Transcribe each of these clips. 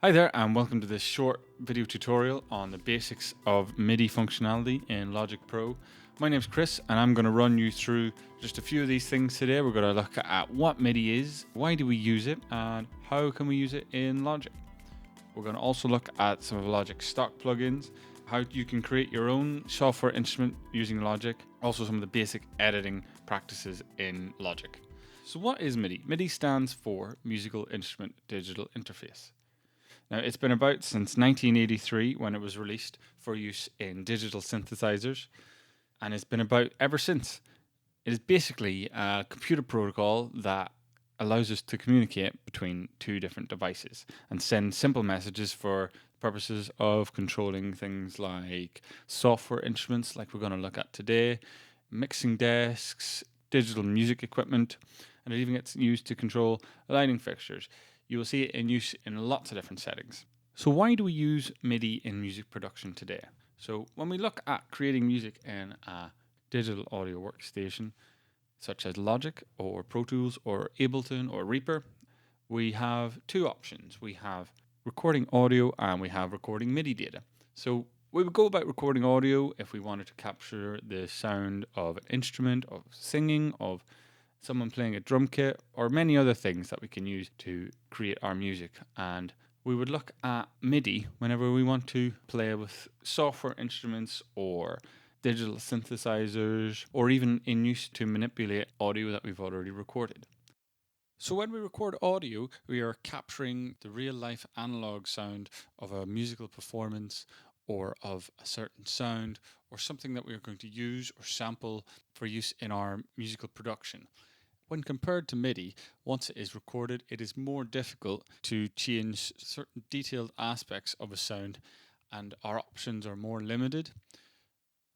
Hi there, and welcome to this short video tutorial on the basics of MIDI functionality in Logic Pro. My name's Chris, and I'm going to run you through just a few of these things today. We're going to look at what MIDI is, why do we use it, and how can we use it in Logic. We're going to also look at some of Logic's stock plugins, how you can create your own software instrument using Logic, also some of the basic editing practices in Logic. So what is MIDI? MIDI stands for Musical Instrument Digital Interface. Now, it's been about since 1983 when it was released for use in digital synthesizers, and it's been about ever since. It is basically a computer protocol that allows us to communicate between two different devices and send simple messages for purposes of controlling things like software instruments, like we're going to look at today, mixing desks, digital music equipment, and it even gets used to control lighting fixtures. You will see it in use in lots of different settings. So why do we use MIDI in music production today? So when we look at creating music in a digital audio workstation, such as Logic or Pro Tools or Ableton or Reaper, we have two options. We have recording audio and we have recording MIDI data. So we would go about recording audio if we wanted to capture the sound of an instrument, of singing, of someone playing a drum kit, or many other things that we can use to create our music. And we would look at MIDI whenever we want to play with software instruments or digital synthesizers, or even in use to manipulate audio that we've already recorded. So when we record audio, we are capturing the real-life analog sound of a musical performance or of a certain sound or something that we are going to use or sample for use in our musical production. When compared to MIDI, once it is recorded, it is more difficult to change certain detailed aspects of a sound, and our options are more limited.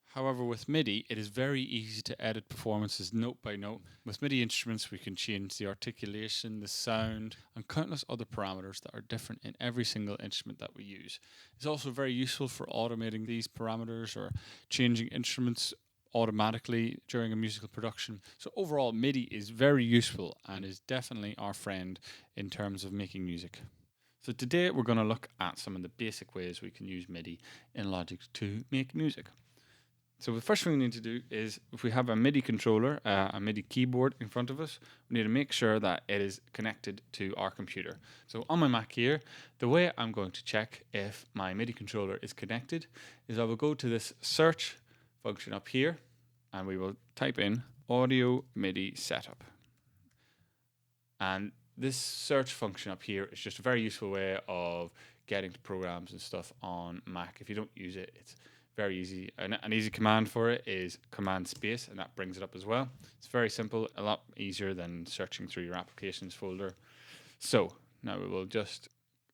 However, with MIDI, it is very easy to edit performances note by note. With MIDI instruments, we can change the articulation, the sound, and countless other parameters that are different in every single instrument that we use. It's also very useful for automating these parameters or changing instruments automatically during a musical production. So overall, MIDI is very useful and is definitely our friend in terms of making music. So today we're going to look at some of the basic ways we can use MIDI in Logic to make music. So the first thing we need to do is, if we have a MIDI controller, a MIDI keyboard in front of us, we need to make sure that it is connected to our computer. So on my Mac here, the way I'm going to check if my MIDI controller is connected is I will go to this search function up here, and we will type in audio MIDI setup. And this search function up here is just a very useful way of getting to programs and stuff on Mac. If you don't use it, it's very easy. An easy command for it is command space, and that brings it up as well. It's very simple, a lot easier than searching through your applications folder. So now we will just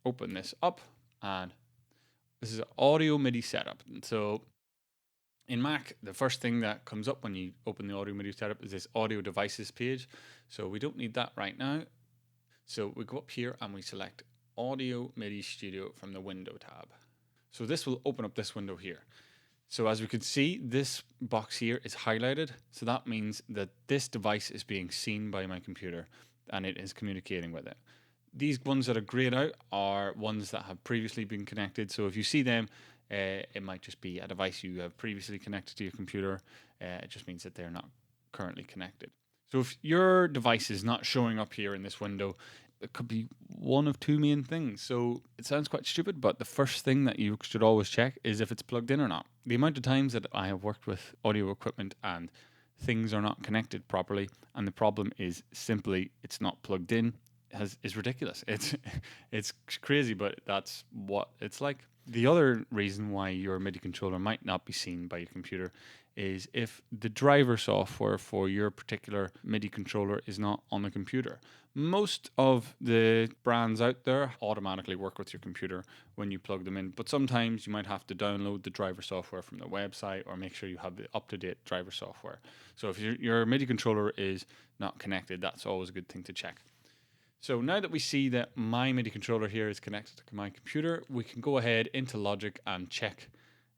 open this up, and this is audio MIDI setup. So in Mac, the first thing that comes up when you open the audio MIDI setup is this audio devices page. So we don't need that right now. So we go up here and we select Audio MIDI Studio from the Window tab. So this will open up this window here. So as we can see, this box here is highlighted. So that means that this device is being seen by my computer and it is communicating with it. These ones that are grayed out are ones that have previously been connected. So if you see them, it might just be a device you have previously connected to your computer. It just means that they're not currently connected. So if your device is not showing up here in this window, it could be one of two main things. So it sounds quite stupid, but the first thing that you should always check is if it's plugged in or not. The amount of times that I have worked with audio equipment and things are not connected properly, and the problem is simply it's not plugged in, is ridiculous. It's crazy, but that's what it's like. The other reason why your MIDI controller might not be seen by your computer is if the driver software for your particular MIDI controller is not on the computer. Most of the brands out there automatically work with your computer when you plug them in, but sometimes you might have to download the driver software from the website or make sure you have the up-to-date driver software. So if your MIDI controller is not connected, that's always a good thing to check. So now that we see that my MIDI controller here is connected to my computer, we can go ahead into Logic and check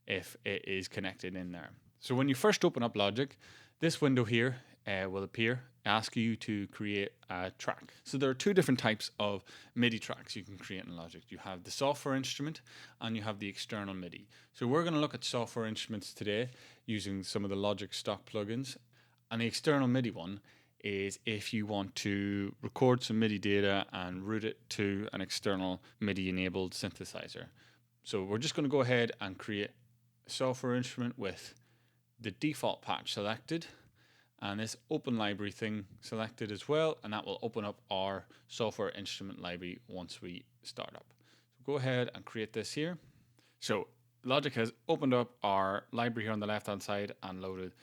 if it is connected in there. So when you first open up Logic, this window here will appear, ask you to create a track. So there are two different types of MIDI tracks you can create in Logic. You have the software instrument and you have the external MIDI. So we're going to look at software instruments today using some of the Logic stock plugins. And the external MIDI one is if you want to record some MIDI data and route it to an external MIDI enabled synthesizer. So we're just going to go ahead and create a software instrument with the default patch selected and this open library thing selected as well, and that will open up our software instrument library once we start up. So go ahead and create this here. So Logic has opened up our library here on the left hand side and loaded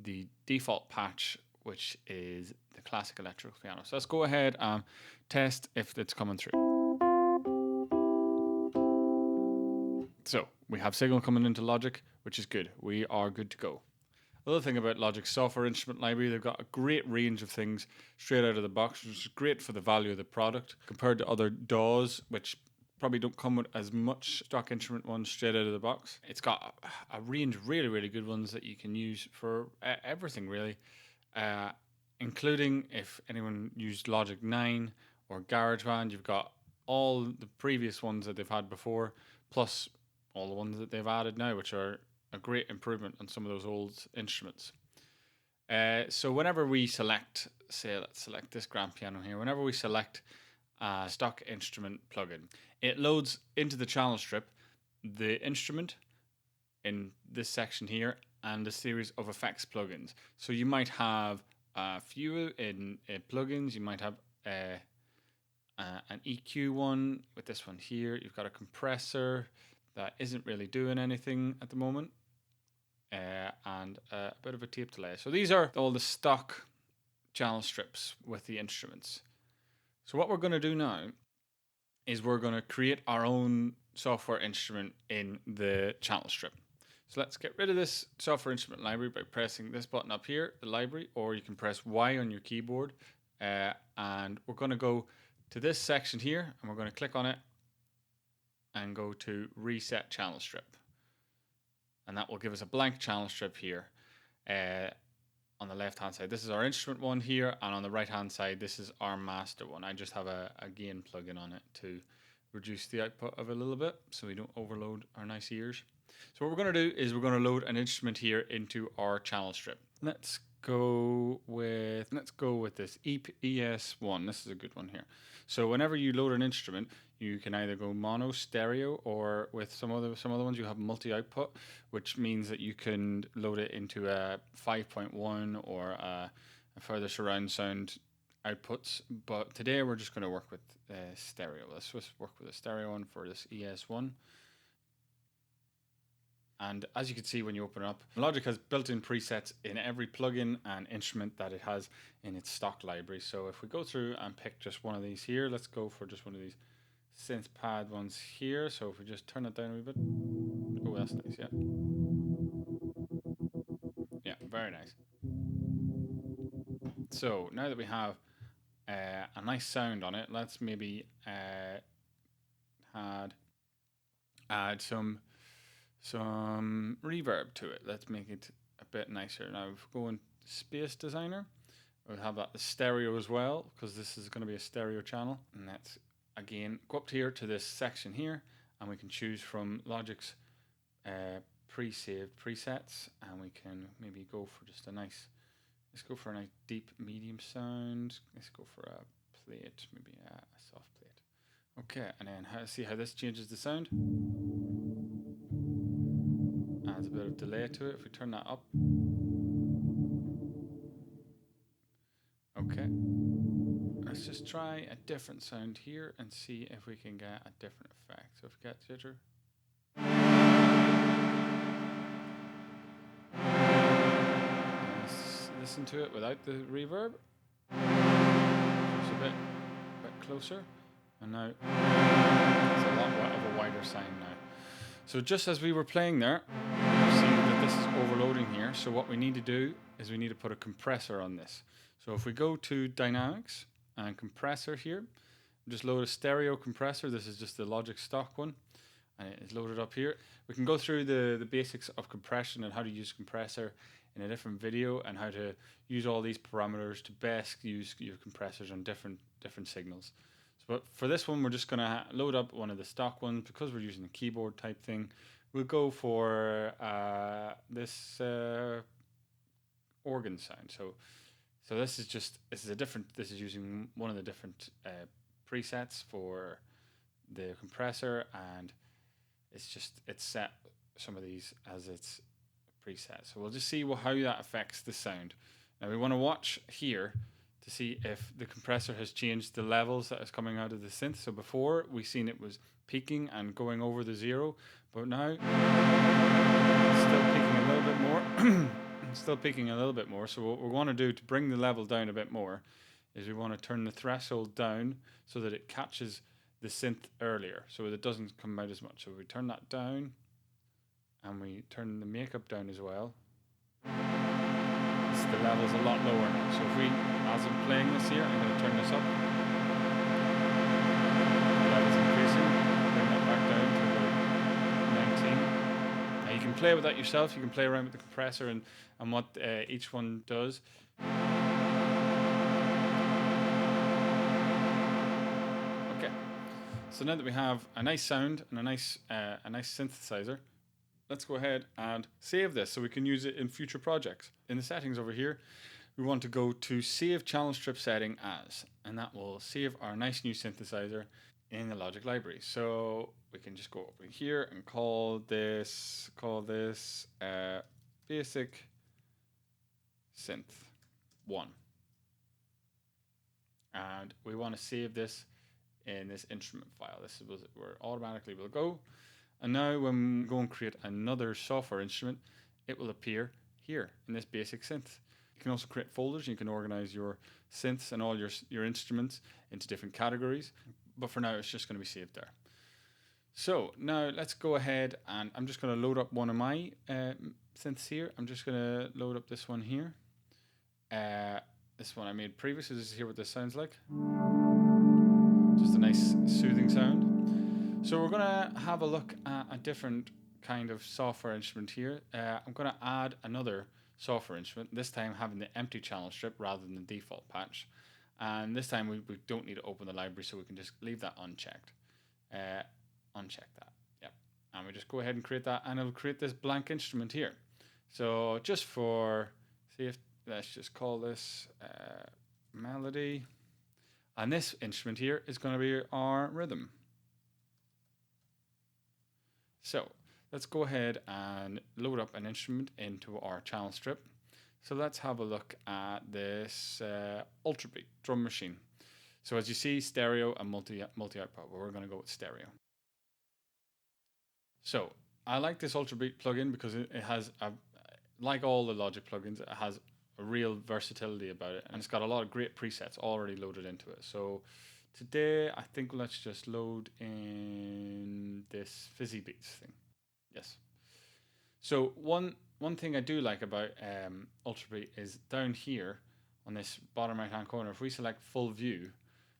the default patch, which is the classic electrical piano. So let's go ahead and test if it's coming through. So we have signal coming into Logic, which is good. We are good to go. Another thing about Logic's software instrument library, they've got a great range of things straight out of the box, which is great for the value of the product compared to other DAWs, which probably don't come with as much stock instrument ones straight out of the box. It's got a range of really, really good ones that you can use for everything, really, including if anyone used Logic 9 or GarageBand, you've got all the previous ones that they've had before, plus all the ones that they've added now, which are a great improvement on some of those old instruments. So whenever we select, say, let's select this grand piano here, whenever we select a stock instrument plugin, it loads into the channel strip the instrument in this section here and a series of effects plugins. So you might have a few in plugins, you might have an EQ one with this one here, you've got a compressor that isn't really doing anything at the moment, and a bit of a tape delay. So these are all the stock channel strips with the instruments. So what we're going to do now is we're going to create our own software instrument in the channel strip. So let's get rid of this software instrument library by pressing this button up here, the library, or you can press Y on your keyboard. And we're going to go to this section here and we're going to click on it and go to reset channel strip, and that will give us a blank channel strip here on the left hand side. This is our instrument one here, and on the right hand side this is our master one. I just have a gain plugin on it to reduce the output of it a little bit so we don't overload our nice ears. So what we're going to do is we're going to load an instrument here into our channel strip. Let's go with this ES1. This is a good one here. So whenever you load an instrument, you can either go mono, stereo, or with some other ones you have multi-output, which means that you can load it into a 5.1 or a further surround sound outputs. But today we're just going to work with stereo. Let's just work with a stereo one for this ES1. And as you can see when you open it up, Logic has built-in presets in every plugin and instrument that it has in its stock library. So if we go through and pick just one of these here, let's go for just one of these synth pad ones here. So if we just turn it down a wee bit. Oh, that's nice, yeah. Yeah, very nice. So now that we have a nice sound on it, let's maybe add some reverb to it. Let's make it a bit nicer. Now if we go in Space Designer, we'll have that the stereo as well, because this is going to be a stereo channel. And let's again go up here to this section here, and we can choose from Logic's pre-saved presets, and we can maybe go for just a nice, let's go for a nice deep medium sound. Let's go for a plate, maybe a soft plate. Okay, and then see how this changes the sound. Adds a bit of delay to it if we turn that up. Okay, let's just try a different sound here and see if we can get a different effect. So if we get jitter, let's listen to it without the reverb. Just a bit closer, and now it's a lot of a wider sound now. So just as we were playing there, you see that this is overloading here. So what we need to do is we need to put a compressor on this. So if we go to Dynamics and Compressor here, just load a stereo compressor. This is just the Logic stock one, and it is loaded up here. We can go through the basics of compression and how to use compressor in a different video and how to use all these parameters to best use your compressors on different signals. So, but for this one, we're just going to load up one of the stock ones because we're using a keyboard type thing. We'll go for this organ sound. So this is using one of the different presets for the compressor, and it's set some of these as its preset. So we'll just see how that affects the sound. Now we want to watch here to see if the compressor has changed the levels that is coming out of the synth. So before we seen it was peaking and going over the 0, but now it's still peaking a little bit more. Still peaking a little bit more. So what we want to do to bring the level down a bit more is we want to turn the threshold down so that it catches the synth earlier, so that it doesn't come out as much. So we turn that down, and we turn the makeup down as well. The level's a lot lower now. So if as I'm playing this here, I'm going to turn this up. The level's increasing. Bring that back down to about 19. Now you can play with that yourself. You can play around with the compressor and what each one does. Okay. So now that we have a nice sound and a nice synthesizer, let's go ahead and save this so we can use it in future projects. In the settings over here, we want to go to Save Channel Strip Setting As, and that will save our nice new synthesizer in the Logic library. So we can just go over here and call this Basic Synth 1. And we want to save this in this instrument file. This is where it automatically will go. And now when we go and create another software instrument, it will appear here in this basic synth. You can also create folders. You can organize your synths and all your instruments into different categories. But for now, it's just going to be saved there. So now let's go ahead, and I'm just going to load up one of my synths here. I'm just going to load up this one here. This one I made previously. Just hear what this sounds like. Just a nice soothing sound. So we're going to have a look at a different kind of software instrument here. I'm going to add another software instrument, this time having the empty channel strip rather than the default patch. And this time we don't need to open the library, so we can just leave that unchecked. Uncheck that. Yep. And we just go ahead and create that, and it'll create this blank instrument here. So just for safety, let's just call this melody. And this instrument here is going to be our rhythm. So let's go ahead and load up an instrument into our channel strip. So let's have a look at this Ultrabeat drum machine. So as you see, stereo and multi output. We're going to go with stereo. So I like this Ultrabeat plugin because it has, like all the Logic plugins, it has a real versatility about it, and it's got a lot of great presets already loaded into it. So today, I think let's just load in this Fizzy Beats thing. Yes. So one thing I do like about Ultrabeat is down here on this bottom right hand corner, if we select full view,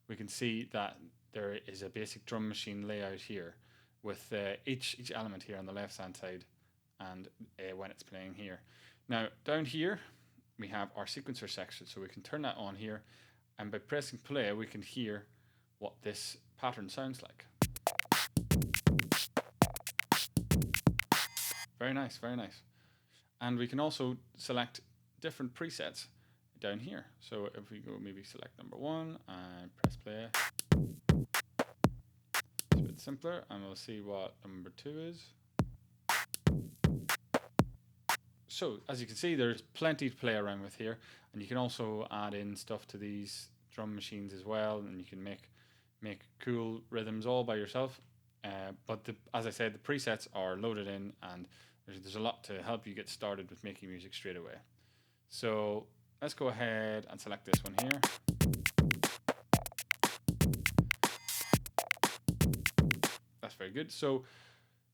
we can see that there is a basic drum machine layout here with each element here on the left hand side, and when it's playing here. Now down here we have our sequencer section, so we can turn that on here, and by pressing play we can hear what this pattern sounds like. Very nice, very nice. And we can also select different presets down here. So if we go maybe select number 1 and press play, it's a bit simpler, and we'll see what number 2 is. So as you can see, there's plenty to play around with here, and you can also add in stuff to these drum machines as well, and you can make cool rhythms all by yourself. But as I said, the presets are loaded in, and there's a lot to help you get started with making music straight away. So let's go ahead and select this one here. That's very good. So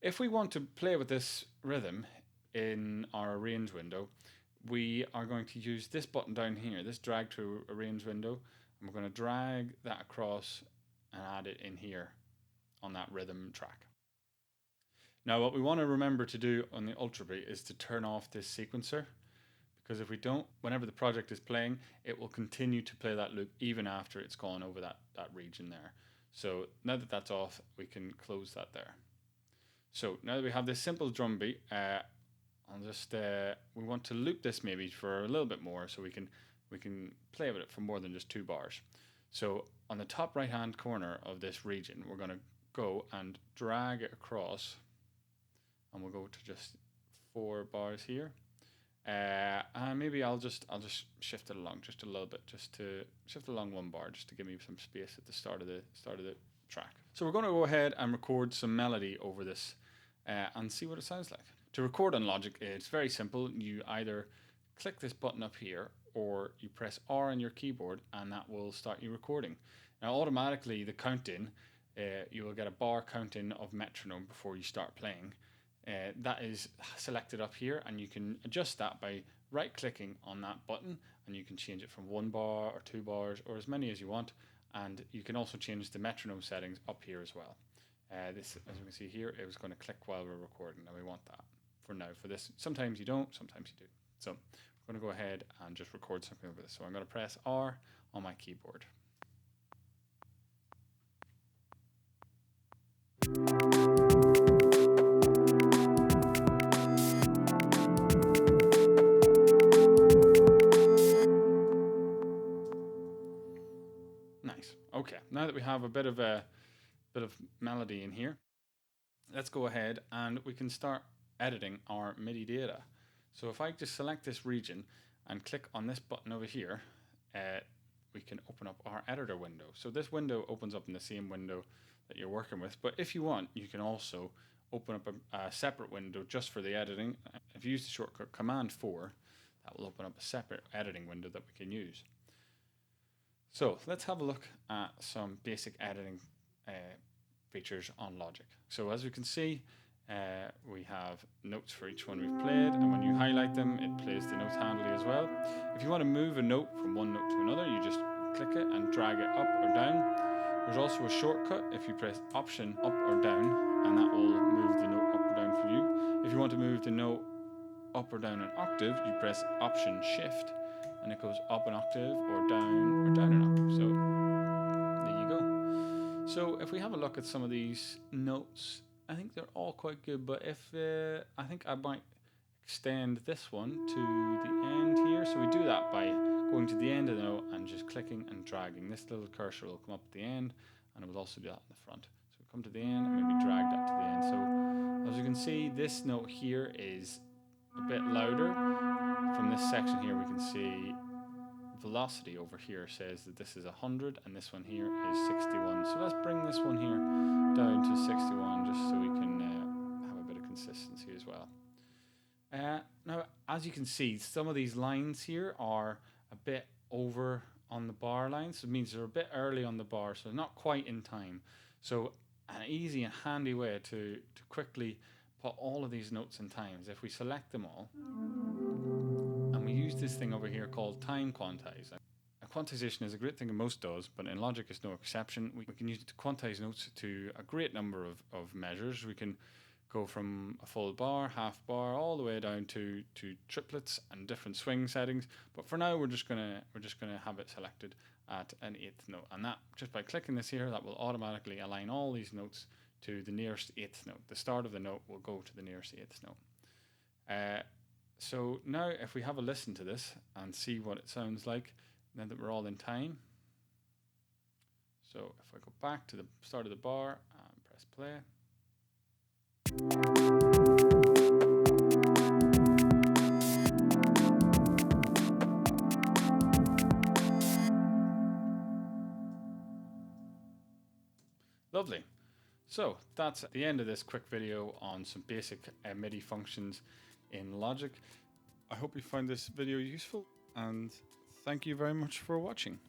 if we want to play with this rhythm in our arrange window, we are going to use this button down here, this drag to arrange window, and we're going to drag that across and add it in here on that rhythm track. Now what we want to remember to do on the Ultrabeat is to turn off this sequencer, because if we don't, whenever the project is playing, it will continue to play that loop even after it's gone over that region there. So now that that's off, we can close that there. So now that we have this simple drum beat, I'll just we want to loop this maybe for a little bit more, so we can play with it for more than just 2 bars. So on the top right hand corner of this region, we're going to go and drag it across, and we'll go to just 4 bars here. And maybe I'll just shift it along just a little bit, just to shift along 1 bar, just to give me some space at the start of the track. So we're going to go ahead and record some melody over this and see what it sounds like. To record on Logic, it's very simple. You either click this button up here, or you press R on your keyboard, and that will start you recording. Now automatically the count-in, you will get a bar count-in of metronome before you start playing. That is selected up here, and you can adjust that by right clicking on that button, and you can change it from 1 bar or 2 bars or as many as you want. And you can also change the metronome settings up here as well. This, as you can see here, it was going to click while we're recording. Now we want that for now. For this, sometimes you don't, sometimes you do. So I'm going to go ahead and just record something over this. So I'm going to press R on my keyboard. Nice. Okay, now that we have a bit of melody in here, let's go ahead and we can start editing our MIDI data. So if I just select this region and click on this button over here, we can open up our editor window. So this window opens up in the same window that you're working with, but if you want, you can also open up a separate window just for the editing. If you use the shortcut Command 4, that will open up a separate editing window that we can use. So let's have a look at some basic editing features on Logic. So as you can see, we have notes for each one we've played, and when you highlight them, it plays the notes handily as well. If you want to move a note from one note to another, you just click it and drag it up or down. There's also a shortcut if you press Option up or down, and that will move the note up or down for you. If you want to move the note up or down an octave, you press Option Shift, and it goes up an octave or down an octave. So there you go. So if we have a look at some of these notes, I think they're all quite good, but if I think I might extend this one to the end here. So we do that by going to the end of the note and just clicking and dragging. This little cursor will come up at the end, and it will also do that in the front. So we come to the end and maybe drag that to the end. So as you can see, this note here is a bit louder. From this section here, we can see velocity over here says that this is 100, and this one here is 61. So let's bring this one here down to 61, just so we can have a bit of consistency as well. Now, as you can see, some of these lines here are a bit over on the bar line, so it means they're a bit early on the bar, so not quite in time. So an easy and handy way to quickly put all of these notes in times, if we select them all, and we use this thing over here called time quantize. Quantization is a great thing in most DAWs, but in Logic it's no exception. We can use it to quantize notes to a great number of measures. We can go from a full bar, half bar, all the way down to triplets and different swing settings. But for now, we're just gonna have it selected at an 8th note, and that just by clicking this here, that will automatically align all these notes to the nearest 8th note. The start of the note will go to the nearest 8th note. So now, if we have a listen to this and see what it sounds like, now that we're all in time. So if I go back to the start of the bar and press play. Lovely. So that's the end of this quick video on some basic MIDI functions in Logic. I hope you find this video useful, and thank you very much for watching.